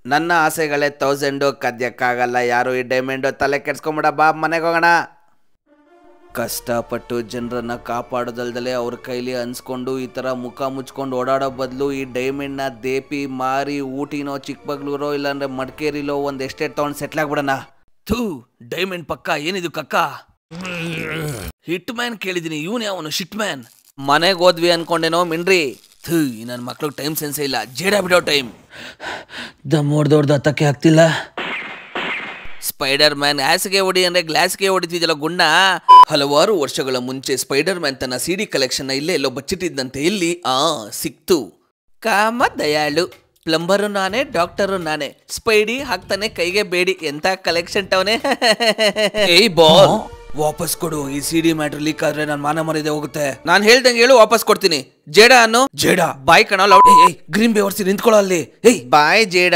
ನನ್ನ ಆಸೆಗಳೇ 1000 ಕದ್ಯಕ್ಕಾಗಲ್ಲ ಯಾರು ಈ ಡೈಮಂಡು. ತಲೆ ಕೆಡ್ಸ್ಕೊಂಬಿಡ, ಬಾ ಮನೆಗೆ ಹೋಗೋಣ. ಕಷ್ಟಪಟ್ಟು ಜನರನ್ನ ಕಾಪಾಡೋದಲ್ದಲೆ ಅವ್ರ ಕೈಲಿ ಅನ್ಸ್ಕೊಂಡು ಈ ಥರ ಮುಖ ಮುಚ್ಕೊಂಡು ಓಡಾಡೋ ಬದಲು ಈ ಡೈಮಂಡ್ನ ದೇಪಿ ಮಾರಿ ಊಟಿನೋ ಚಿಕ್ಕಬಗ್ಳೂರೋ ಇಲ್ಲಾಂದ್ರೆ ಮಡಿಕೇರಿಲೋ ಒಂದು ಎಸ್ಟೇಟ್ ತೊಗೊಂಡು ಸೆಟ್ಲ್ ಆಗ್ಬಿಡೋಣ. ಥೂ, ಡೈಮಂಡ್ ಪಕ್ಕ ಏನಿದು ಕಕ್ಕ. ಹಿಟ್ ಮ್ಯಾನ್ ಕೇಳಿದೀನಿ, ಇವನ್ ಯಾವನು ಶಿಟ್ ಮ್ಯಾನ್. ಮನೆಗೆ ಹೋದ್ವಿ ಅನ್ಕೊಂಡೇನೋ ಮಿನ್ರಿ. ಥೂ, ನನ್ನ ಮಕ್ಳಿಗೆ ಟೈಮ್ ಸೆನ್ಸೇ ಇಲ್ಲ. ಜೇಡ ಬಿಡೋ ಟೈಮ್. ದಮ್ಮೋಡ್ದವ್ರದ್ದು ಹತ್ತಕ್ಕೆ ಆಗ್ತಿಲ್ಲ. ಸ್ಪೈಡರ್ ಮ್ಯಾನ್ ಆ್ಯಸ್ಗೆ ಹೊಡಿ ಅಂದ್ರೆ ಗ್ಲಾಸ್ಗೆ ಹೊಡಿತಿದ್ದಲ್ಲ ಗುಂಡ. ಹಲವಾರು ವರ್ಷಗಳ ಮುಂಚೆ ಸ್ಪೈಡರ್ ಮ್ಯಾನ್ ತನ್ನ ಸಿಡಿ ಕಲೆಕ್ಷನ್ ಇಲ್ಲೇ ಎಲ್ಲೋ ಬಚ್ಚಿಟ್ಟಿದ್ದಂತೆ. ಇಲ್ಲಿ ಸಿಕ್ತು. ಕಾಮ ದಯಾಳು, ಪ್ಲಂಬರು ನಾನೇ, ಡಾಕ್ಟರು ನಾನೇ, ಸ್ಪೈಡಿ ಹಾಕ್ತಾನೆ ಕೈಗೆ ಬೇಡಿ. ಎಂತ ಕಲೆಕ್ಷನ್ ಟವನೇ. ಏಯ್ ಬಾಲ್, ವಾಪಸ್ ಕೊಡು. ಈ ಸಿಡಿ ಮ್ಯಾಟ್ರ್ ಲೀಕ್ ಆದ್ರೆ ನಾನು ಮಾನ ಮರ್ಯಾದೆ ಹೋಗುತ್ತೆ. ನಾನು ಹೇಳ್ದಂಗೆ ಹೇಳು, ವಾಪಸ್ ಕೊಡ್ತೀನಿ. ಜೇಡ ಅನ್ನು. ಜೇಡ ಬಾಯ್ ಕಣ. ಗ್ರೀನ್ ಬೇ ಹೊರ್ಸಿ ನಿಂತ್ಕೊಳ್ಳೋ ಅಲ್ಲಿ. ಏಯ್ ಬಾಯ್ ಜೇಡ.